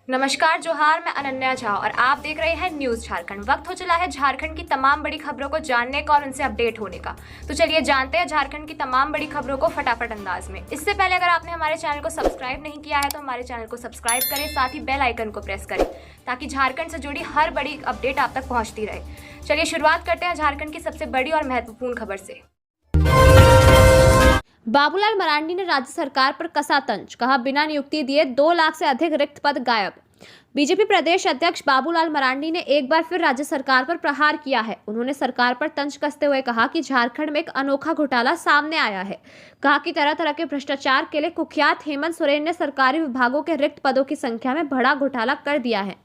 नमस्कार जोहार, मैं अनन्या झा और आप देख रहे हैं न्यूज झारखंड। वक्त हो चला है झारखंड की तमाम बड़ी खबरों को जानने का और उनसे अपडेट होने का। तो चलिए जानते हैं झारखंड की तमाम बड़ी खबरों को फटाफट अंदाज में। इससे पहले अगर आपने हमारे चैनल को सब्सक्राइब नहीं किया है तो हमारे चैनल को सब्सक्राइब करें, साथ ही बेल आइकन को प्रेस करें ताकि झारखंड से जुड़ी हर बड़ी अपडेट आप तक पहुंचती रहे। चलिए शुरुआत करते हैं झारखंड की सबसे बड़ी और महत्वपूर्ण खबर से। बाबूलाल मरांडी ने राज्य सरकार पर कसा तंज, कहा बिना नियुक्ति दिए 2 लाख से अधिक रिक्त पद गायब। बीजेपी प्रदेश अध्यक्ष बाबूलाल मरांडी ने एक बार फिर राज्य सरकार पर प्रहार किया है। उन्होंने सरकार पर तंज कसते हुए कहा कि झारखंड में एक अनोखा घोटाला सामने आया है। कहा कि तरह तरह के भ्रष्टाचार के लिए कुख्यात हेमंत सोरेन ने सरकारी विभागों के रिक्त पदों की संख्या में बड़ा घोटाला कर दिया है।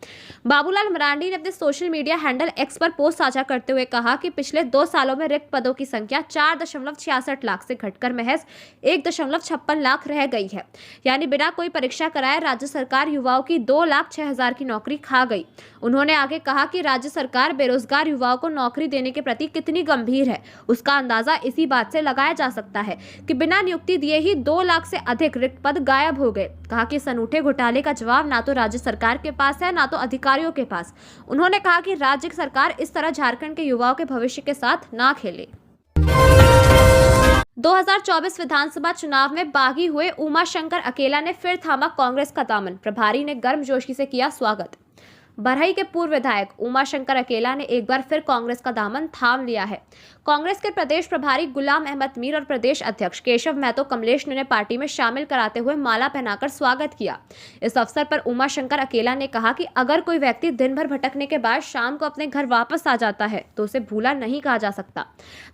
बाबूलाल मरांडी ने अपने सोशल मीडिया हैंडल एक्स पर पोस्ट साझा करते हुए कहा कि पिछले 2 सालों में रिक्त पदों की संख्या 4.66 लाख से घटकर महज 1.56 लाख रह गई है। यानी बिना कोई परीक्षा कराए राज्य सरकार युवाओं की 2,06,000 की नौकरी खा गई। उन्होंने आगे कहा कि राज्य सरकार बेरोजगार युवाओं को नौकरी देने के प्रति कितनी गंभीर है, उसका अंदाजा इसी बात से लगाया जा सकता है कि बिना नियुक्ति दिए ही 2 लाख से अधिक रिक्त पद गायब हो गए। कहा कि इस अनूठे घोटाले का जवाब ना तो राज्य सरकार के पास है, ना तो अधिकारियों के पास। उन्होंने कहा कि राज्य सरकार इस तरह झारखंड के युवाओं के भविष्य के साथ ना खेले। 2024 विधानसभा चुनाव में बागी हुए उमाशंकर अकेला ने फिर थामा कांग्रेस का दामन। प्रभारी ने गर्मजोशी से किया स्वागत। बरहई के पूर्व विधायक उमाशंकर अकेला ने एक बार फिर कांग्रेस का दामन थाम लिया है। कांग्रेस के प्रदेश प्रभारी गुलाम अहमद मीर और प्रदेश अध्यक्ष केशव महतो कमलेश ने पार्टी में शामिल कराते हुए माला पहनाकर स्वागत किया। इस अवसर पर उमाशंकर अकेला ने कहा कि अगर कोई व्यक्ति दिन भर भटकने के बाद शाम को अपने घर वापस आ जाता है तो उसे भूला नहीं कहा जा सकता।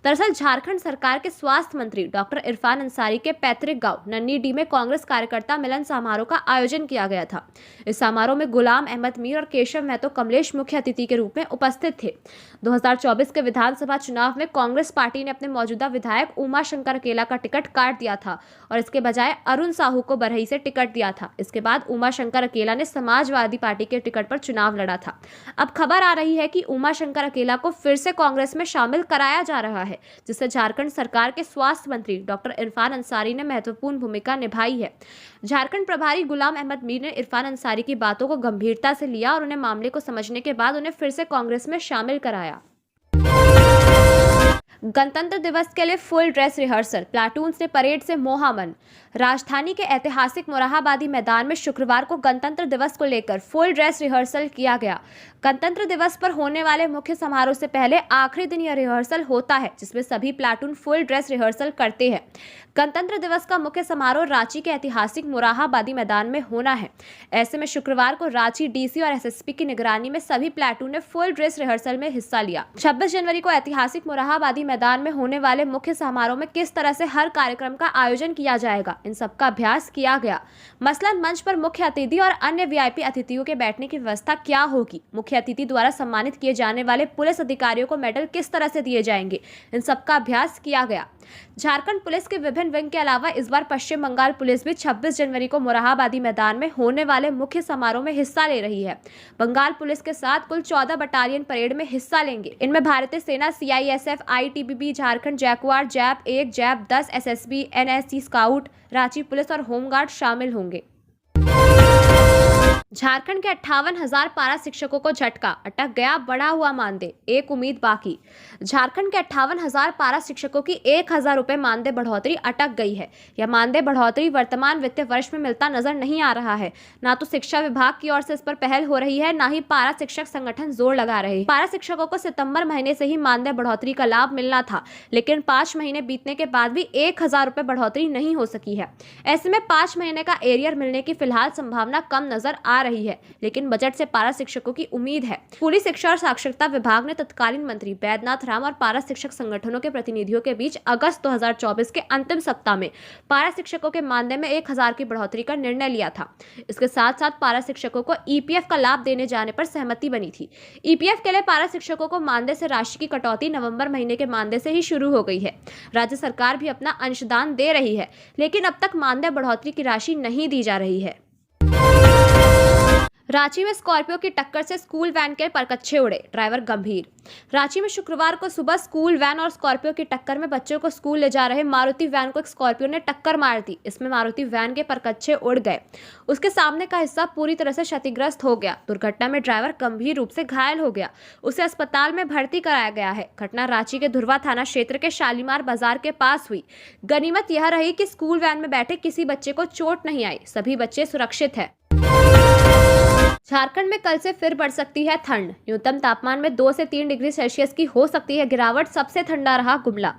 दरअसल झारखंड सरकार के स्वास्थ्य मंत्री डॉक्टर इरफान अंसारी के पैतृक गांव नन्नीडीह में कांग्रेस कार्यकर्ता मिलन समारोह का आयोजन किया गया था। इस समारोह में गुलाम अहमद मीर और केशव महतो कमलेश मुख्य अतिथि के रूप में उपस्थित थे। 2024 के विधानसभा चुनाव में कांग्रेस पार्टी ने अपने मौजूदा विधायक उमाशंकर अकेला का टिकट काट दिया था और इसके बजाय अरुण साहू को बरहई से टिकट दिया था। इसके बाद उमाशंकर अकेला ने समाजवादी पार्टी के टिकट पर चुनाव लड़ा था। अब खबर आ रही है कि उमाशंकर अकेला को फिर से कांग्रेस में शामिल कराया जा रहा है, जिससे झारखंड सरकार के स्वास्थ्य मंत्री डॉक्टर इरफान अंसारी ने महत्वपूर्ण भूमिका निभाई है। झारखंड प्रभारी गुलाम अहमद मीर ने इरफान अंसारी की बातों को गंभीरता से लिया और उन्हें मामले को समझने के बाद उन्हें फिर से कांग्रेस में शामिल कराया। गणतंत्र दिवस के लिए फुल ड्रेस रिहर्सल, प्लाटून्स ने परेड से मोहा मन। राजधानी के ऐतिहासिक मोरहाबादी मैदान में शुक्रवार को गणतंत्र दिवस को लेकर फुल ड्रेस रिहर्सल किया गया। गणतंत्र दिवस पर होने वाले मुख्य समारोह से पहले आखिरी दिन यह रिहर्सल होता है, जिसमें सभी प्लाटून फुल ड्रेस रिहर्सल करते हैं। गणतंत्र दिवस का मुख्य समारोह रांची के ऐतिहासिक मोरहाबादी मैदान में होना है। ऐसे में शुक्रवार को रांची डीसी और एसएसपी की निगरानी में सभी प्लाटून ने फुल ड्रेस रिहर्सल में हिस्सा लिया। 26 जनवरी को ऐतिहासिक मोरहाबादी मैदान में होने वाले मुख्य समारोह में किस तरह से हर कार्यक्रम का आयोजन किया जाएगा, इन सब का अभ्यास किया गया। मसलन मंच पर मुख्य अतिथि और अन्य वीआईपी अतिथियों के बैठने की व्यवस्था क्या होगी, मुख्य अतिथि द्वारा सम्मानित किए जाने वाले पुलिस अधिकारियों को मेडल किस तरह से दिए जाएंगे, इन सब का अभ्यास किया गया। झारखंड पुलिस के विभिन्न विंग के अलावा इस बार पश्चिम बंगाल पुलिस भी 26 जनवरी को मोरहाबादी मैदान में होने वाले मुख्य समारोह में हिस्सा ले रही है। बंगाल पुलिस के साथ कुल 14 बटालियन परेड में हिस्सा लेंगे। इनमें भारतीय सेना, CISF, ITBP, Jharkhand Jaguar, JAP 1, JAP 10, SSB, NSG scout, Ranchi police और होमगार्ड शामिल होंगे। झारखंड के 58,000 पारा शिक्षकों को झटका, अटक गया बढ़ा हुआ मानदेय, एक उम्मीद बाकी। झारखंड के 58,000 पारा शिक्षकों की 1,000 रुपए मानदेय बढ़ोतरी अटक गई है। यह मानदेय बढ़ोतरी वर्तमान वित्तीय वर्ष में मिलता नजर नहीं आ रहा है। ना तो शिक्षा विभाग की ओर से इस पर पहल हो रही है, ना ही पारा शिक्षक संगठन जोर लगा रहे हैं। पारा शिक्षकों को सितंबर महीने से ही मानदेय बढ़ोतरी का लाभ मिलना था, लेकिन 5 महीने बीतने के बाद भी 1,000 रुपए बढ़ोतरी नहीं हो सकी है। ऐसे में 5 महीने का एरियर मिलने की फिलहाल संभावना कम नजर आ रही है, लेकिन बजट से पारा शिक्षकों की उम्मीद है। स्कूली शिक्षा और साक्षरता विभाग ने तत्कालीन मंत्री बैद्यनाथ राम और पारा शिक्षक संगठनों के प्रतिनिधियों के बीच अगस्त 2024 के अंतिम सप्ताह में पारा शिक्षकों के मानदेय में 1,000 की बढ़ोतरी का निर्णय लिया था। इसके साथ साथ पारा शिक्षकों को ईपीएफ का लाभ देने जाने पर सहमति बनी थी। ईपीएफ के लिए पारा शिक्षकों को मानदेय से राशि की कटौती नवंबर महीने के मानदेय से ही शुरू हो गई है। राज्य सरकार भी अपना अंशदान दे रही है, लेकिन अब तक मानदेय बढ़ोतरी की राशि नहीं दी जा रही है। रांची में स्कॉर्पियो की टक्कर से स्कूल वैन के परकच्चे उड़े, ड्राइवर गंभीर। रांची में शुक्रवार को सुबह स्कूल वैन और स्कॉर्पियो की टक्कर में बच्चों को स्कूल ले जा रहे मारुति वैन को एक स्कॉर्पियो ने टक्कर मार दी। इसमें मारुति वैन के परकच्चे उड़ गए। उसके सामने का हिस्सा पूरी तरह से क्षतिग्रस्त हो गया। दुर्घटना में ड्राइवर गंभीर रूप से घायल हो गया। उसे अस्पताल में भर्ती कराया गया है। घटना रांची के धुरवा थाना क्षेत्र के शालीमार बाजार के पास हुई। गनीमत यह रही कि स्कूल वैन में बैठे किसी बच्चे को चोट नहीं आई। सभी बच्चे सुरक्षित हैं। झारखंड में कल से फिर बढ़ सकती है ठंड। न्यूनतम तापमान में 2 से 3 डिग्री सेल्सियस की हो सकती है गिरावट। सबसे ठंडा रहा गुमला।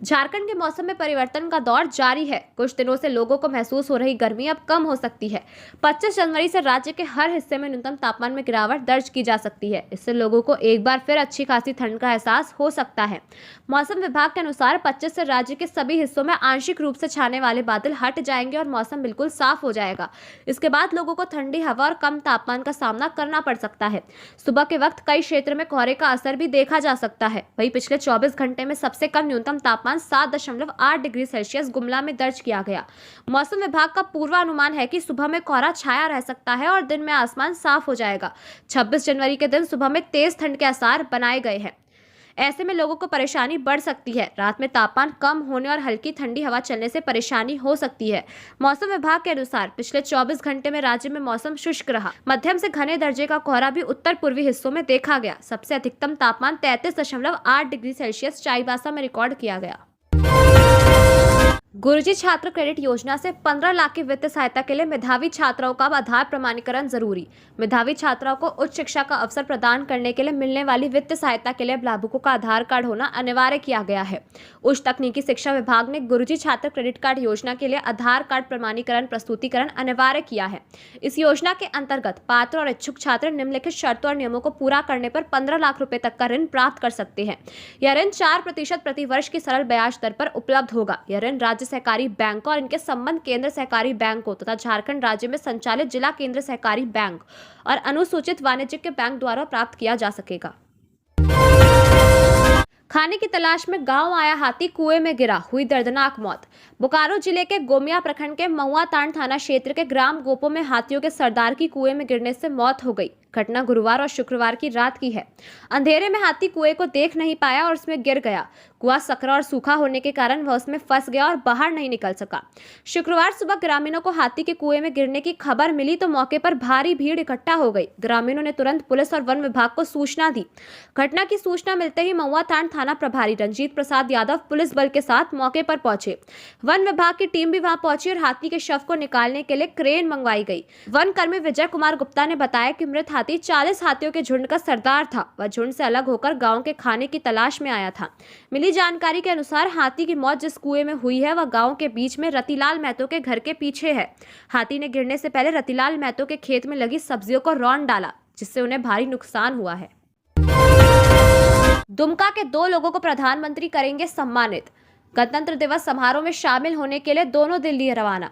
झारखंड के मौसम में परिवर्तन का दौर जारी है। कुछ दिनों से लोगों को महसूस हो रही गर्मी अब कम हो सकती है। 25 जनवरी से राज्य के हर हिस्से में न्यूनतम तापमान में गिरावट दर्ज की जा सकती है। इससे लोगों को एक बार फिर अच्छी खासी ठंड का एहसास हो सकता है। मौसम विभाग के अनुसार 25 से राज्य के सभी हिस्सों में आंशिक रूप से छाने वाले बादल हट जाएंगे और मौसम बिल्कुल साफ हो जाएगा। इसके बाद लोगों को ठंडी हवा और कम तापमान का सामना करना पड़ सकता है। सुबह के वक्त कई क्षेत्र में कोहरे का असर भी देखा जा सकता है। वहीं पिछले 24 घंटे में सबसे कम न्यूनतम तापमान 7.8 डिग्री सेल्सियस गुमला में दर्ज किया गया। मौसम विभाग का पूर्वानुमान है कि सुबह में कोहरा छाया रह सकता है और दिन में आसमान साफ हो जाएगा। 26 जनवरी के दिन सुबह में तेज ठंड के आसार बनाए गए हैं। ऐसे में लोगों को परेशानी बढ़ सकती है। रात में तापमान कम होने और हल्की ठंडी हवा चलने से परेशानी हो सकती है। मौसम विभाग के अनुसार पिछले 24 घंटे में राज्य में मौसम शुष्क रहा। मध्यम से घने दर्जे का कोहरा भी उत्तर पूर्वी हिस्सों में देखा गया। सबसे अधिकतम तापमान 33.8 डिग्री सेल्सियस चाईबासा में रिकॉर्ड किया गया। गुरुजी छात्र क्रेडिट योजना से 15 लाख की वित्तीय सहायता के लिए मेधावी छात्राओं का आधार प्रमाणीकरण जरूरी। मेधावी छात्राओं को उच्च शिक्षा का अवसर प्रदान करने के लिए मिलने वाली वित्तीय सहायता के लिए लाभुकों का आधार कार्ड होना अनिवार्य किया गया है। उच्च तकनीकी शिक्षा विभाग ने गुरुजी छात्र क्रेडिट कार्ड योजना के लिए आधार कार्ड प्रमाणीकरण प्रस्तुतिकरण अनिवार्य किया है। इस योजना के अंतर्गत पात्र और इच्छुक छात्र निम्नलिखित शर्तों और नियमों को पूरा करने पर 15 लाख रुपए तक का ऋण प्राप्त कर सकते हैं। यह ऋण 4% प्रति वर्ष की सरल ब्याज दर पर उपलब्ध होगा। यह ऋण राज्य सहकारी बैंकों और इनके संबंध केंद्र सहकारी बैंकों तथा झारखंड राज्य में संचालित जिला केंद्र सहकारी बैंक और अनुसूचित वाणिज्यिक बैंक द्वारा प्राप्त किया जा सकेगा। खाने की तलाश में गांव आया हाथी, कुएं में गिरा, हुई दर्दनाक मौत। बोकारो जिले के गोमिया प्रखंड के महुआतांड़ थाना क्षेत्र के ग्राम गोपो में हाथियों के सरदार की कुएं में गिरने से मौत हो गई। घटना गुरुवार और शुक्रवार की रात की है। अंधेरे में हाथी कुएं को देख नहीं पाया और उसमें गिर गया। कुआं सकरा और सूखा होने के कारण वह उसमें फंस गया और बाहर नहीं निकल सका। शुक्रवार सुबह ग्रामीणों को हाथी के कुएं में गिरने की खबर मिली तो मौके पर भारी भीड़ इकट्ठा हो गई। ग्रामीणों ने तुरंत पुलिस और वन विभाग को सूचना दी। घटना की सूचना मिलते ही महुआतांड़ थाना प्रभारी रंजीत प्रसाद यादव पुलिस बल के साथ मौके पर पहुंचे। वन विभाग की टीम भी वहां पहुंची और हाथी के शव को निकालने के लिए क्रेन मंगवाई गई। वन कर्मी विजय कुमार गुप्ता ने बताया कि मृत हाथी 40 हाथियों के झुंड का सरदार था। वह झुंड से अलग होकर गांव के खाने की तलाश में आया था। मिली जानकारी के अनुसार हाथी की मौत जिस कुएं में हुई है वह गांव के बीच में रतिलाल महतो के घर के पीछे है। हाथी ने गिरने से पहले रतिलाल महतो के खेत में लगी सब्जियों को रौंद डाला, जिससे उन्हें भारी नुकसान हुआ है। दुमका के 2 लोगों को प्रधानमंत्री करेंगे सम्मानित। गणतंत्र दिवस समारोह में शामिल होने के लिए दोनों दिल्ली रवाना।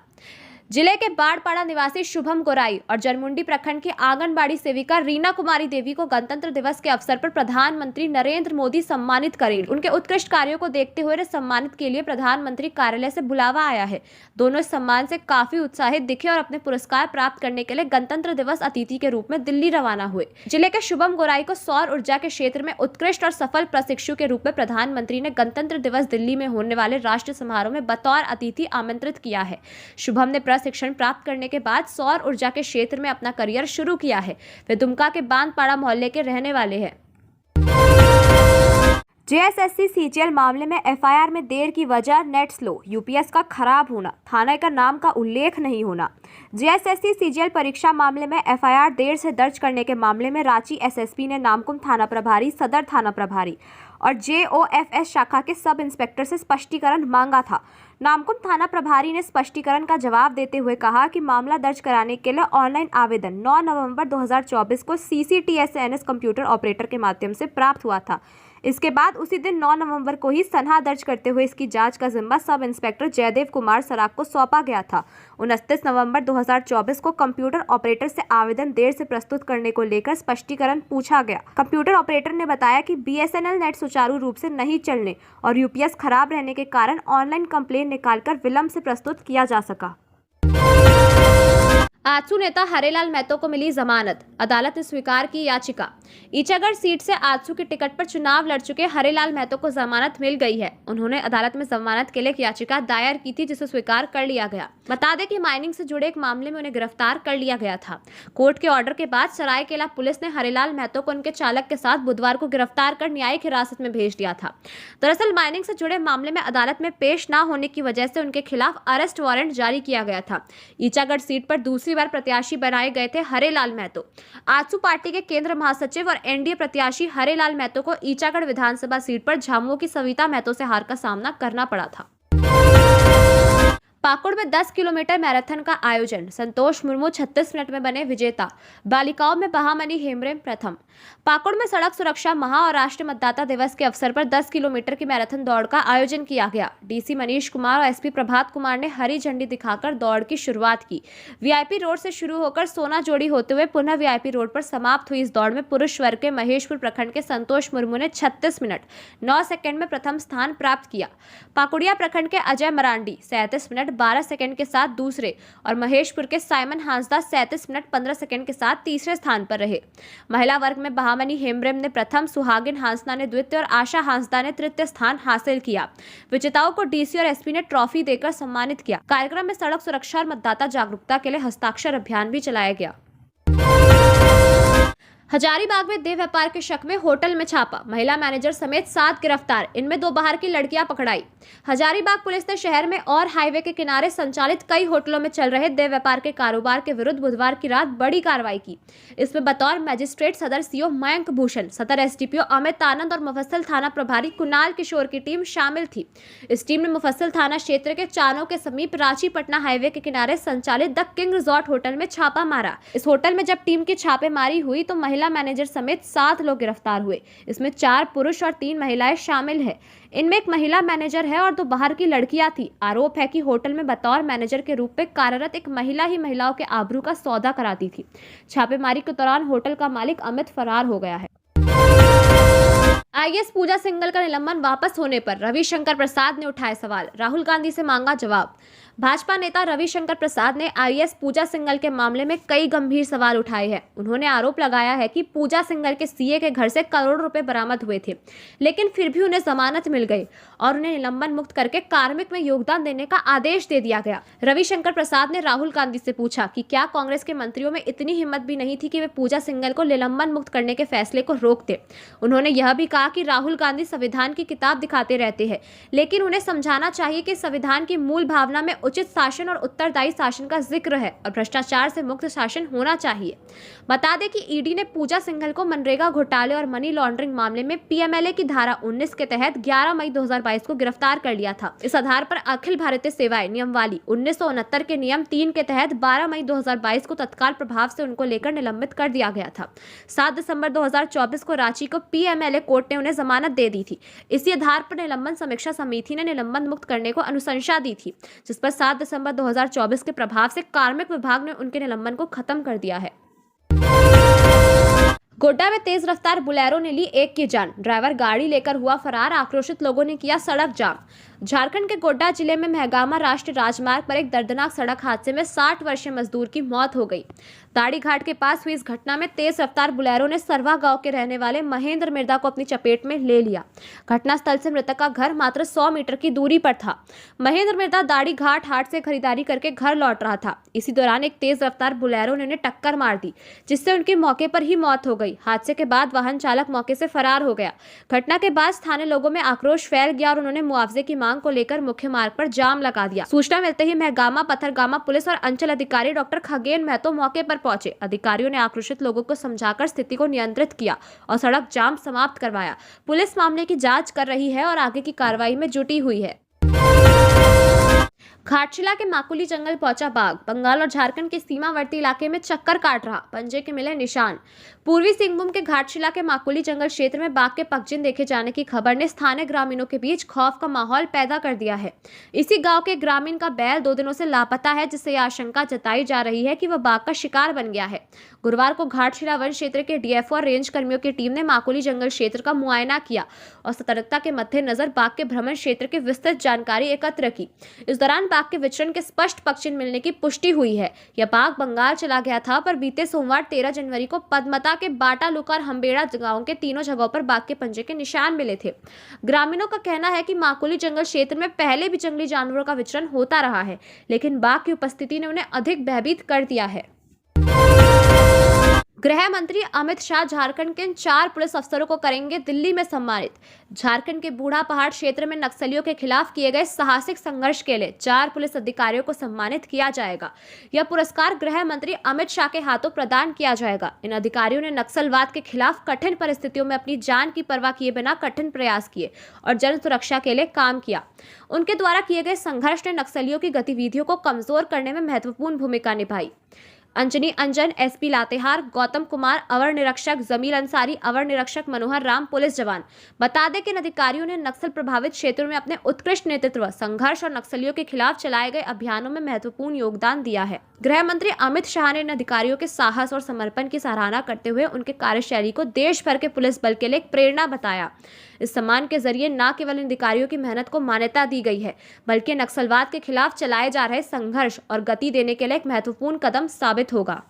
जिले के बाड़पाड़ा निवासी शुभम गोराई और जरमुंडी प्रखंड की आंगनबाड़ी सेविका रीना कुमारी देवी को गणतंत्र दिवस के अवसर पर प्रधानमंत्री नरेंद्र मोदी सम्मानित करेंगे। उनके उत्कृष्ट कार्यों को देखते हुए सम्मानित के लिए प्रधानमंत्री कार्यालय से बुलावा आया है। दोनों इस सम्मान से काफी उत्साहित दिखे और अपने पुरस्कार प्राप्त करने के लिए गणतंत्र दिवस अतिथि के रूप में दिल्ली रवाना हुए। जिले के शुभम गोराई को सौर ऊर्जा के क्षेत्र में उत्कृष्ट और सफल प्रशिक्षु के रूप में प्रधानमंत्री ने गणतंत्र दिवस दिल्ली में होने वाले राष्ट्रीय समारोह में बतौर अतिथि आमंत्रित किया है। शुभम ने शिक्षण प्राप्त करने के बाद सौर ऊर्जा के क्षेत्र में अपना करियर शुरू किया है। वे दुमका के बांदपाड़ा मोहल्ले के रहने वाले हैं। जेएसएससी सीजीएल मामले में एफआईआर में देर की वजह नेट स्लो, यूपीएस का खराब होना, थाने का नाम का उल्लेख नहीं होना। जेएसएससी सीजीएल परीक्षा मामले में एफआईआर देर से दर्ज करने के मामले में रांची एसएसपी ने नामकुम थाना प्रभारी, सदर थाना प्रभारी और जेओएफएस शाखा के सब इंस्पेक्टर से स्पष्टीकरण मांगा था। नामकुम थाना प्रभारी ने स्पष्टीकरण का जवाब देते हुए कहा कि मामला दर्ज कराने के लिए ऑनलाइन आवेदन 9 नवंबर 2024 को CCTSNS कंप्यूटर ऑपरेटर के माध्यम से प्राप्त हुआ था। इसके बाद उसी दिन 9 नवंबर को ही सनहा दर्ज करते हुए इसकी जांच का जिम्मा सब इंस्पेक्टर जयदेव कुमार सराफ को सौंपा गया था। 29 नवंबर 2024 को कंप्यूटर ऑपरेटर से आवेदन देर से प्रस्तुत करने को लेकर स्पष्टीकरण पूछा गया। कंप्यूटर ऑपरेटर ने बताया कि BSNL नेट सुचारू रूप से नहीं चलने और यूपीएस खराब रहने के कारण ऑनलाइन कंप्लेन निकालकर विलंब से प्रस्तुत किया जा सका। आजसू नेता हरेलाल महतो को मिली जमानत, अदालत ने स्वीकार की याचिका। ईचागढ़ सीट से आजसू की टिकट पर चुनाव लड़ चुके हरेलाल महतो को जमानत मिल गई है। उन्होंने अदालत में जमानत के लिए एक याचिका दायर की थी, जिसे स्वीकार कर लिया गया। बता दें कि माइनिंग से जुड़े एक मामले में उन्हें गिरफ्तार कर लिया गया था। कोर्ट के ऑर्डर के बाद सरायकेला पुलिस ने हरेलाल महतो को उनके चालक के साथ बुधवार को गिरफ्तार कर न्यायिक हिरासत में भेज दिया था। दरअसल माइनिंग से जुड़े मामले में अदालत में पेश न होने की वजह से उनके खिलाफ अरेस्ट वारंट जारी किया गया था। ईचागढ़ सीट पर दूसरी बार प्रत्याशी बनाए गए थे हरेलाल महतो। आजसू पार्टी के केंद्र महासचिव और एनडीए प्रत्याशी हरेलाल महतो को ईचागढ़ विधानसभा सीट पर झामुमो की सविता महतो से हार का सामना करना पड़ा था। पाकुड़ में 10 किलोमीटर मैराथन का आयोजन, संतोष मुर्मू 36 मिनट में बने विजेता। बालिकाओं में बहामनी हेम्ब्रम प्रथम। पाकुड़ में सड़क सुरक्षा माह और राष्ट्रीय मतदाता दिवस के अवसर पर 10 किलोमीटर की मैराथन दौड़ का आयोजन किया गया। डीसी मनीष कुमार और एसपी प्रभात कुमार ने हरी झंडी दिखाकर दौड़ की शुरुआत की। वीआईपी रोड से शुरू होकर सोना जोड़ी होते हुए पुनः वीआईपी रोड पर समाप्त हुई इस दौड़ में पुरुष वर्ग के महेशपुर प्रखंड के संतोष मुर्मू ने 36 मिनट 9 सेकंड में प्रथम स्थान प्राप्त किया। पाकुड़िया प्रखंड के अजय मरांडी 37 मिनट 12 सेकंड के साथ दूसरे और महेशपुर के साइमन हांसदा 37 मिनट 15 सेकंड के साथ तीसरे स्थान पर रहे। महिला वर्ग में बहामनी हेम्ब्रम ने प्रथम, सुहागिन हांसदा ने द्वितीय और आशा हांसदा ने तृतीय स्थान हासिल किया। विजेताओं को डीसी और एसपी ने ट्रॉफी देकर सम्मानित किया। कार्यक्रम में सड़क सुरक्षा और मतदाता जागरूकता के लिए हस्ताक्षर अभियान भी चलाया गया। हजारीबाग में देह व्यापार के शक में होटल में छापा, महिला मैनेजर समेत 7 गिरफ्तार, इनमें 2 बाहर की लड़कियां पकड़ाई। हजारीबाग पुलिस ने शहर में और हाईवे के किनारे संचालित कई होटलों में चल रहे देह व्यापार के कारोबार के विरुद्ध बुधवार की रात बड़ी कार्रवाई की। इसमें बतौर मजिस्ट्रेट सदर सीओ मयंक भूषण, सदर एसडीपीओ अमित आनंद और मुफस्सिल थाना प्रभारी कुणाल किशोर की टीम शामिल थी। इस टीम ने मुफस्सिल थाना क्षेत्र के चानो के समीप रांची पटना हाईवे के किनारे संचालित द किंग रिजॉर्ट होटल में छापा मारा। इस होटल में जब टीम की छापेमारी हुई तो महिला मैनेजर समेत 7 लोग गिरफ्तार हुए। इसमें 4 पुरुष और 3 महिलाएं शामिल हैं। इनमें एक महिला मैनेजर है और 2 बाहर की लड़कियां थी। आरोप है कि होटल में बतौर मैनेजर के रूप में कार्यरत एक महिला ही महिलाओं के आबरू का सौदा कराती थी। छापेमारी के दौरान होटल का मालिक अमित फरार हो गया है। आईएएस पूजा सिंघल का निलंबन वापस होने पर रविशंकर प्रसाद ने उठाए सवाल, राहुल गांधी से मांगा जवाब। भाजपा नेता रविशंकर प्रसाद ने आईएएस पूजा सिंघल के मामले में कई गंभीर सवाल उठाए हैं। उन्होंने आरोप लगाया है कि पूजा सिंघल के सीए के घर से करोड़ों रुपए बरामद हुए थे, लेकिन फिर भी उन्हें जमानत मिल गई और उन्हें निलंबन मुक्त करके कार्मिक में योगदान देने का आदेश दे दिया गया। रविशंकर प्रसाद ने राहुल गांधी से पूछा कि क्या कांग्रेस के मंत्रियों में इतनी हिम्मत भी नहीं थी कि वे पूजा सिंघल को निलंबन मुक्त करने के फैसले को रोकते। उन्होंने यह भी कहा कि राहुल गांधी संविधान की किताब दिखाते रहते हैं, लेकिन उन्हें समझाना चाहिए कि संविधान की मूल भावना में उचित शासन और उत्तरदायी शासन का जिक्र है और भ्रष्टाचार से मुक्त शासन होना चाहिए। बता दें कि ईडी ने पूजा सिंघल को मनरेगा घोटाले और मनी लॉन्ड्रिंग मामले में पीएमएलए की धारा 19 के तहत 11 मई 2022 को गिरफ्तार कर लिया था। इस आधार पर अखिल भारतीय सेवाएं नियमावली 1969 के नियम 3 के तहत 12 मई 2022 को तत्काल प्रभाव से उनको लेकर निलंबित कर दिया गया था। 7 दिसंबर 2024 को रांची को पीएमएलए कोर्ट ने उन्हें जमानत दे दी थी। इसी आधार पर निलंबन समीक्षा समिति ने निलंबन मुक्त करने को अनुशंसा दी थी, जिस पर 7 दिसंबर 2024 के प्रभाव से कार्मिक विभाग ने उनके निलंबन को खत्म कर दिया है। गोड्डा में तेज रफ्तार बुलेरो ने ली एक की जान, ड्राइवर गाड़ी लेकर हुआ फरार, आक्रोशित लोगों ने किया सड़क जाम। झारखंड के गोड्डा जिले में महगामा राष्ट्रीय राजमार्ग पर एक दर्दनाक सड़क हादसे में 60 वर्षीय मजदूर की मौत हो गई। दाड़ी घाट के पास हुई इस घटना में तेज रफ्तार बुलेरो ने सरवा गांव के रहने वाले महेंद्र मिर्दा को अपनी चपेट में ले लिया। घटनास्थल से मृतक का घर मात्र 100 मीटर की दूरी पर था। महेंद्र मिर्दा दाड़ी घाट हाट से खरीदारी करके घर लौट रहा था। इसी दौरान एक तेज रफ्तार बुलेरो ने उन्हें टक्कर मार दी, जिससे उनकी मौके पर ही मौत हो गई। हादसे के बाद वाहन चालक मौके से फरार हो गया। घटना के बाद स्थानीय लोगों में आक्रोश फैल गया और उन्होंने मुआवजे की मांग को लेकर मुख्य मार्ग पर जाम लगा दिया। सूचना मिलते ही महगामा पथरगामा पुलिस और अंचल अधिकारी डॉक्टर खगेन महतो मौके पर पहुंचे। अधिकारियों ने आक्रोशित लोगों को समझाकर स्थिति को नियंत्रित किया और सड़क जाम समाप्त करवाया। पुलिस मामले की जांच कर रही है और आगे की कार्रवाई में जुटी हुई है। घाटशिला के माकुली जंगल पहुंचा बाघ, बंगाल और झारखंड के सीमावर्ती इलाके में चक्कर काट रहा, पंजे के मिले निशान। पूर्वी सिंहभूम के घाटशिला के माकुली जंगल क्षेत्र में बाघ के पगजिन देखे जाने की खबर ने स्थानीय ग्रामीणों के बीच खौफ का माहौल पैदा कर दिया है। इसी गांव के ग्रामीण का बैल 2 दिनों से लापता है, जिससे यह आशंका जताई जा रही है कि वह बाघ का शिकार बन गया है। गुरुवार को घाटशिला वन क्षेत्र के डीएफओ और रेंज कर्मियों की टीम ने माकुली जंगल क्षेत्र का मुआयना किया और सतर्कता के मद्देनजर बाघ के भ्रमण क्षेत्र की विस्तृत जानकारी एकत्र की। इस दौरान बाघ के विचरण के स्पष्ट पक्षी मिलने की पुष्टि हुई है। यह बाघ बंगाल चला गया था, पर बीते सोमवार 13 जनवरी को पदमता के बाटा लुका और हम्बेड़ा गांव के तीनों जगहों पर बाघ के पंजे के निशान मिले थे। ग्रामीणों का कहना है कि माकुली जंगल क्षेत्र में पहले भी जंगली जानवरों का विचरण होता रहा है, लेकिन बाघ की उपस्थिति ने उन्हें अधिक भयभीत कर दिया है। गृह मंत्री अमित शाह झारखंड के 4 पुलिस अफसरों को करेंगे दिल्ली में सम्मानित। झारखंड के बूढ़ा पहाड़ क्षेत्र में नक्सलियों के खिलाफ किए गए साहसिक संघर्ष के लिए 4 पुलिस अधिकारियों को सम्मानित किया जाएगा। यह पुरस्कार गृह मंत्री अमित शाह के हाथों प्रदान किया जाएगा। इन अधिकारियों ने नक्सलवाद के खिलाफ कठिन परिस्थितियों में अपनी जान की परवाह किए बिना कठिन प्रयास किए और जन सुरक्षा के लिए काम किया। उनके द्वारा किए गए संघर्ष ने नक्सलियों की गतिविधियों को कमजोर करने में महत्वपूर्ण भूमिका निभाई। अंजनी अंजन एसपी लातेहार, गौतम कुमार अवर निरीक्षक, जमील अंसारी अवर निरीक्षक, मनोहर राम पुलिस जवान। बता दें कि इन अधिकारियों ने नक्सल प्रभावित क्षेत्रों में अपने उत्कृष्ट नेतृत्व, संघर्ष और नक्सलियों के खिलाफ चलाए गए अभियानों में महत्वपूर्ण योगदान दिया है। गृह मंत्री अमित शाह ने इन अधिकारियों के साहस और समर्पण की सराहना करते हुए उनके कार्यशैली को देश भर के पुलिस बल के लिए एक प्रेरणा बताया। इस सम्मान के जरिए न केवल इन अधिकारियों की मेहनत को मान्यता दी गई है, बल्कि नक्सलवाद के खिलाफ चलाए जा रहे संघर्ष और गति देने के लिए एक महत्वपूर्ण कदम साबित होगा।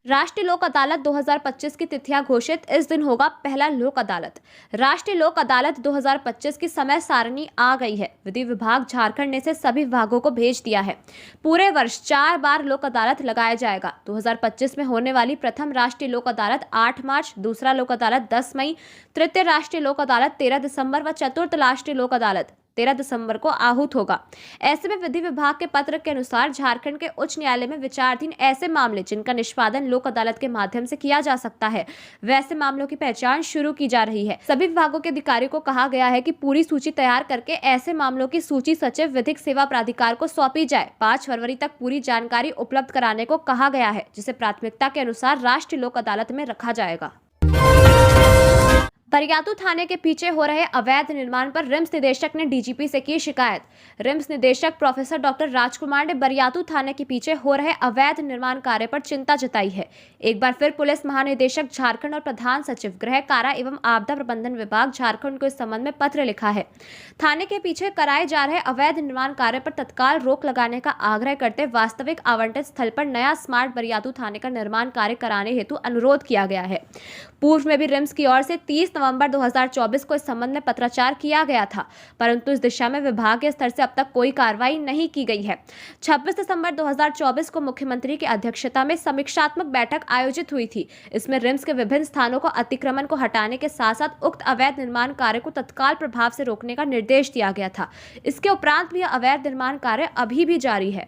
राष्ट्रीय लोक अदालत 2025 की तिथियां घोषित। इस दिन होगा पहला लोक अदालत। राष्ट्रीय लोक अदालत 2025 की समय सारणी आ गई है। विधि विभाग झारखंड ने इसे सभी विभागों को भेज दिया है। पूरे वर्ष 4 बार लोक अदालत लगाया जाएगा। 2025 में होने वाली प्रथम राष्ट्रीय लोक अदालत 8 मार्च, दूसरा लोक अदालत 10 मई, तृतीय राष्ट्रीय लोक अदालत 13 दिसंबर व चतुर्थ राष्ट्रीय लोक अदालत 13 दिसंबर को आहूत होगा। ऐसे में विधि विभाग के पत्र के अनुसार झारखंड के उच्च न्यायालय में विचाराधीन ऐसे मामले जिनका निष्पादन लोक अदालत के माध्यम से किया जा सकता है, वैसे मामलों की पहचान शुरू की जा रही है। सभी विभागों के अधिकारियों को कहा गया है कि पूरी सूची तैयार करके ऐसे मामलों की सूची सचिव विधिक सेवा प्राधिकार को सौंपी जाए। 5 फरवरी तक पूरी जानकारी उपलब्ध कराने को कहा गया है, जिसे प्राथमिकता के अनुसार राष्ट्रीय लोक अदालत में रखा जाएगा। बरियातू थाने के पीछे हो रहे अवैध निर्माण पर रिम्स निदेशक ने डीजीपी से की शिकायत। रिम्स निदेशक प्रोफेसर डॉक्टर राजकुमार ने बरियातू थाने के पीछे हो रहे अवैध निर्माण कार्य पर चिंता जताई है। एक बार फिर पुलिस महानिदेशक झारखंड और प्रधान सचिव गृह कारा एवं आपदा प्रबंधन विभाग झारखंड को इस संबंध में पत्र लिखा है। थाने के पीछे कराए जा रहे अवैध निर्माण कार्य पर तत्काल रोक लगाने का आग्रह करते वास्तविक आवंटित स्थल पर नया स्मार्ट बरियातू थाने का निर्माण कार्य कराने हेतु अनुरोध किया गया है। पूर्व में भी रिम्स की ओर से 30 नवंबर 2024 को इस संबंध में पत्राचार किया गया था, परंतु इस दिशा में विभागीय स्तर से अब तक कोई कार्रवाई नहीं की गई है। 26 दिसंबर 2024 को मुख्यमंत्री की अध्यक्षता में समीक्षात्मक बैठक आयोजित हुई थी। इसमें रिम्स के विभिन्न स्थानों को अतिक्रमण को हटाने के साथ साथ उक्त अवैध निर्माण कार्य को तत्काल प्रभाव से रोकने का निर्देश दिया गया था। इसके उपरांत भी अवैध निर्माण कार्य अभी भी जारी है।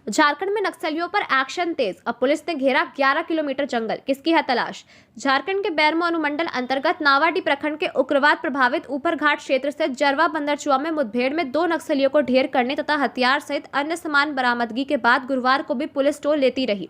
झारखंड में नक्सलियों पर एक्शन तेज। अब पुलिस ने घेरा 11 किलोमीटर जंगल, किसकी है तलाश। झारखंड के बैरमो अनुमंडल अंतर्गत नावाडी प्रखंड के उग्रवाद प्रभावित ऊपरघाट क्षेत्र से जरवा बंदरचुआ में मुठभेड़ में 2 नक्सलियों को ढेर करने तथा हथियार सहित अन्य सामान बरामदगी के बाद गुरुवार को भी पुलिस टोल लेती रही।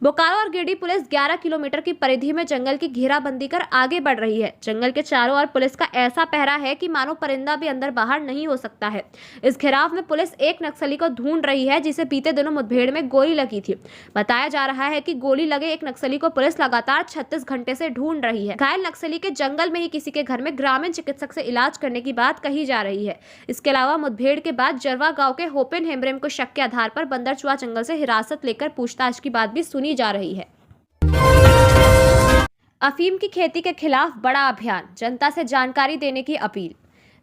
बोकारो और गिरिडीह पुलिस 11 किलोमीटर की परिधि में जंगल की घेराबंदी कर आगे बढ़ रही है। जंगल के चारों ओर पुलिस का ऐसा पहरा है कि मानो परिंदा भी अंदर बाहर नहीं हो सकता है। इस घेराव में पुलिस एक नक्सली को ढूंढ रही है, जिसे बीते दिनों मुठभेड़ में गोली लगी थी। बताया जा रहा है कि गोली लगे एक नक्सली को पुलिस लगातार 36 घंटे से ढूंढ रही है। घायल नक्सली के जंगल में ही किसी के घर में ग्रामीण चिकित्सक से इलाज करने की बात कही जा रही है। इसके अलावा मुठभेड़ के बाद जरवा गाँव के होपेन हेम्ब्रेम को शक के आधार पर बंदरचुआ जंगल से हिरासत लेकर पूछताछ की बात भी सुनी जा रही है। अफीम की खेती के खिलाफ बड़ा अभियान, जनता से जानकारी देने की अपील।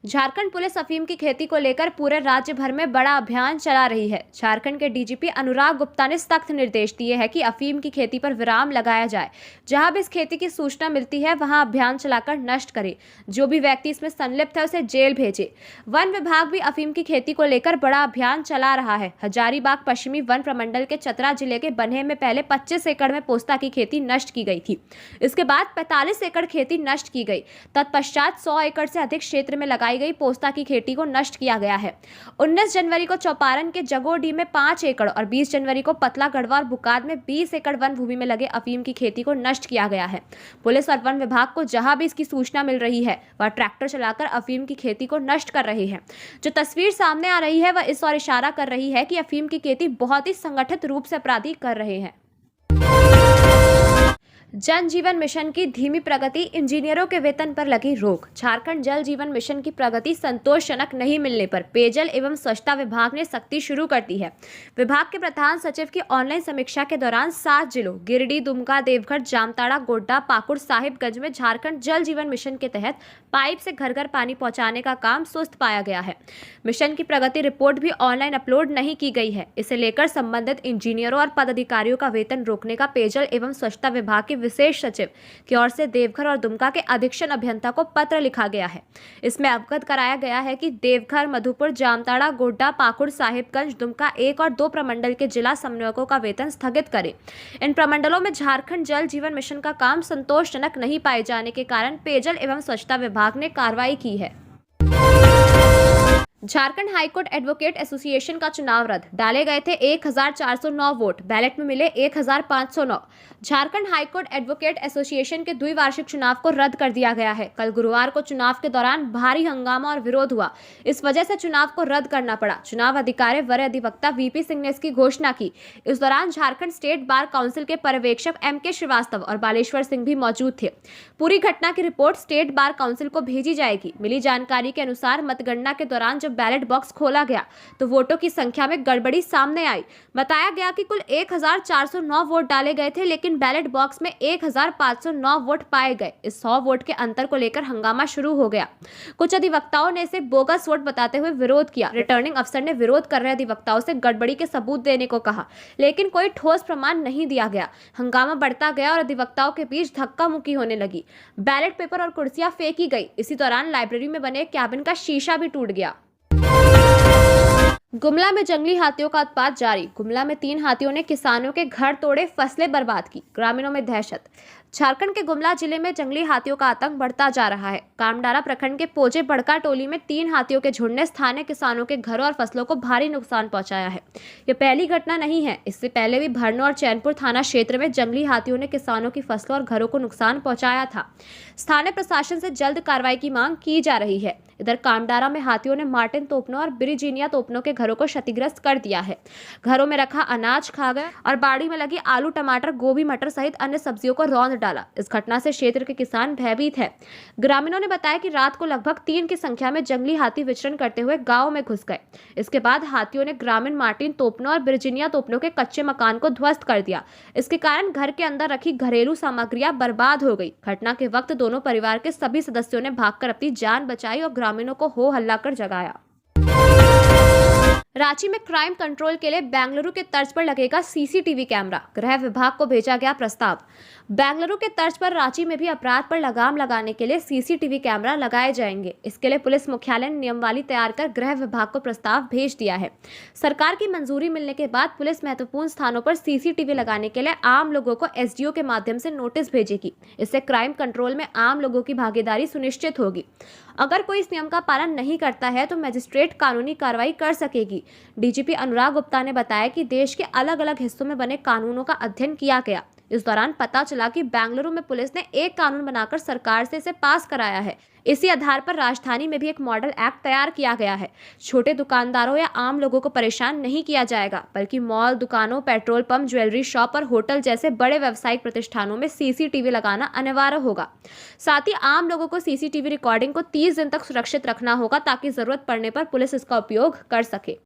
झारखंड पुलिस अफीम की खेती को लेकर पूरे राज्य भर में बड़ा अभियान चला रही है। झारखंड के डीजीपी अनुराग गुप्ता ने सख्त निर्देश दिए हैं कि अफीम की खेती पर विराम लगाया जाए। जहां भी इस खेती की सूचना मिलती है वहां अभियान चलाकर नष्ट करे। जो भी व्यक्ति इसमें संलिप्त है उसे जेल भेजे। वन विभाग भी अफीम की खेती को लेकर बड़ा अभियान चला रहा है। हजारीबाग पश्चिमी वन प्रमंडल के चतरा जिले के बन्हे में पहले 25 एकड़ में पोस्ता की खेती नष्ट की गई थी। इसके बाद 45 एकड़ खेती नष्ट की गई। तत्पश्चात 100 एकड़ से अधिक क्षेत्र में लगाई पाई गई पोस्ता की खेती को नष्ट किया गया है। 19 जनवरी को चौपारण के जगोडी में 5 एकड़ और 20 जनवरी को पतला गढ़वा और बुकाद में 20 एकड़ वन भूमि में लगे अफीम की खेती को नष्ट किया गया है। पुलिस और वन विभाग को जहां भी इसकी सूचना मिल रही है वह ट्रैक्टर चलाकर अफीम की खेती को नष्ट कर रहे हैं। जो तस्वीर सामने आ रही है वह इस ओर इशारा कर रही है कि अफीम की खेती बहुत ही संगठित रूप से अपराधी कर रहे हैं। जल जीवन मिशन की धीमी प्रगति, इंजीनियरों के वेतन पर लगी रोक। झारखंड जल जीवन मिशन की प्रगति संतोषजनक नहीं मिलने पर पेयजल एवं स्वच्छता विभाग ने सख्ती शुरू कर दी है। विभाग के प्रधान सचिव की ऑनलाइन समीक्षा के दौरान 7 जिलों गिरिडीह, दुमका, देवघर, जामताड़ा, गोड्डा, पाकुड़, साहिबगंज में झारखंड जल जीवन मिशन के तहत पाइप से घर घर पानी पहुंचाने का काम सुस्त पाया गया है। मिशन की प्रगति रिपोर्ट भी ऑनलाइन अपलोड नहीं की गई है। इसे लेकर संबंधित इंजीनियरों और पदाधिकारियों का वेतन रोकने का पेयजल एवं स्वच्छता विभाग के विशेष सचिव की ओर से देवघर और दुमका के अधीक्षण अभियंता को पत्र लिखा गया है। इसमें अवगत कराया गया है कि देवघर, मधुपुर, जामताड़ा, गोड्डा, पाकुड़, साहिबगंज, दुमका 1 और 2 प्रमंडल के जिला समन्वयकों का वेतन स्थगित करें। इन प्रमंडलों में झारखंड जल जीवन मिशन का काम संतोषजनक नहीं पाए जाने के कारण पेयजल एवं स्वच्छता विभाग ने कार्रवाई की है। झारखंड हाईकोर्ट एडवोकेट एसोसिएशन का चुनाव रद्द, डाले गए थे 1409 वोट, बैलेट में मिले 1509। झारखंड हाईकोर्ट एडवोकेट एसोसिएशन के द्विवार्षिक चुनाव को रद्द कर दिया गया है। कल गुरुवार को चुनाव के दौरान भारी हंगामा और विरोध हुआ। इस वजह से चुनाव को रद्द करना पड़ा। चुनाव अधिकारी वरीय अधिवक्ता वीपी सिंह ने इसकी घोषणा की। इस दौरान झारखंड स्टेट बार काउंसिल के पर्यवेक्षक MK श्रीवास्तव और बालेश्वर सिंह भी मौजूद थे। पूरी घटना की रिपोर्ट स्टेट बार काउंसिल को भेजी जाएगी। मिली जानकारी के अनुसार मतगणना के दौरान जब बैलेट बॉक्स खोला गया तो वोटों की संख्या में गड़बड़ी सामने आई। बताया गया कि कुल 1409 वोट डाले गए थे, लेकिन बैलेट बॉक्स में 1509 वोट पाए गए। इस 100 वोट के अंतर को लेकर हंगामा शुरू हो गया। कुछ अधिवक्ताओं ने इसे बोगस वोट बताते हुए विरोध किया। रिटर्निंग अफसर ने विरोध कर रहे अधिवक्ताओं से गड़बड़ी के सबूत देने को कहा, लेकिन कोई ठोस प्रमाण नहीं दिया गया। हंगामा बढ़ता गया और अधिवक्ताओं के बीच धक्का मुक्की होने लगी। बैलेट पेपर और कुर्सियां फेंकी गई। इसी दौरान लाइब्रेरी में बने कैबिन का शीशा भी टूट गया। गुमला में जंगली हाथियों का उत्पात जारी। गुमला में 3 हाथियों ने किसानों के घर तोड़े, फसलें बर्बाद की, ग्रामीणों में दहशत। झारखंड के गुमला जिले में जंगली हाथियों का आतंक बढ़ता जा रहा है। कामडारा प्रखंड के पोजे बड़का टोली में 3 हाथियों के झुंड ने स्थानीय किसानों के घरों और फसलों को भारी नुकसान पहुंचाया है। यह पहली घटना नहीं है। इससे पहले भी भरनो और चैनपुर थाना क्षेत्र में जंगली हाथियों ने किसानों की फसलों और घरों को नुकसान पहुंचाया था। स्थानीय प्रशासन से जल्द कार्रवाई की मांग की जा रही है। इधर कामडारा में हाथियों ने मार्टिन तोपनों और बिरिजीनिया तोपनों के घरों को क्षतिग्रस्त कर दिया है। घरों में रखा अनाज खा गए और बाड़ी में लगी आलू, टमाटर, गोभी, मटर सहित अन्य सब्जियों को रौंद डाला। इस घटना से क्षेत्र के किसान भयभीत है। ग्रामीणों ने बताया कि रात को लगभग 3 की संख्या में जंगली हाथी विचरण करते हुए गांव में घुस गए। इसके बाद हाथियों ने ग्रामीण मार्टिन तोपनों और बिरजिनिया तोपनों के कच्चे मकान को ध्वस्त कर दिया। इसके कारण घर के अंदर रखी घरेलू सामग्रियां बर्बाद हो गई। घटना के वक्त दोनों परिवार के सभी सदस्यों ने भागकर अपनी जान बचाई और ग्रामीणों को हो हल्ला कर जगाया। रांची में क्राइम कंट्रोल के लिए बेंगलुरु के तर्ज पर लगेगा सीसीटीवी कैमरा, गृह विभाग को भेजा गया प्रस्ताव। बेंगलुरु के तर्ज पर रांची में भी अपराध पर लगाम लगाने के लिए सीसीटीवी कैमरा लगाए जाएंगे। इसके लिए पुलिस मुख्यालय ने नियमावली तैयार कर गृह विभाग को प्रस्ताव भेज दिया है। सरकार की मंजूरी मिलने के बाद पुलिस महत्वपूर्ण स्थानों पर सीसीटीवी लगाने के लिए आम लोगों को एसडीओ के माध्यम से नोटिस भेजेगी। इससे क्राइम कंट्रोल में आम लोगों की भागीदारी सुनिश्चित होगी। अगर कोई इस नियम का पालन नहीं करता है तो मजिस्ट्रेट कानूनी कार्रवाई कर सकेगी। डीजीपी अनुराग गुप्ता ने बताया कि देश के अलग अलग हिस्सों में बने कानूनों का अध्ययन किया गया। इस दौरान पता चला कि बेंगलुरु में पुलिस ने एक कानून बनाकर सरकार से इसे पास कराया है। इसी आधार पर राजधानी में भी एक मॉडल एक्ट तैयार किया गया है। छोटे दुकानदारों या आम लोगों को परेशान नहीं किया जाएगा, बल्कि मॉल, दुकानों, पेट्रोल पंप, ज्वेलरी शॉप और होटल जैसे बड़े व्यावसायिक प्रतिष्ठानों में सीसीटीवी लगाना अनिवार्य होगा। साथ ही आम लोगों को सीसीटीवी रिकॉर्डिंग को 30 दिन तक सुरक्षित रखना होगा ताकि जरूरत पड़ने पर पुलिस इसका उपयोग कर सके।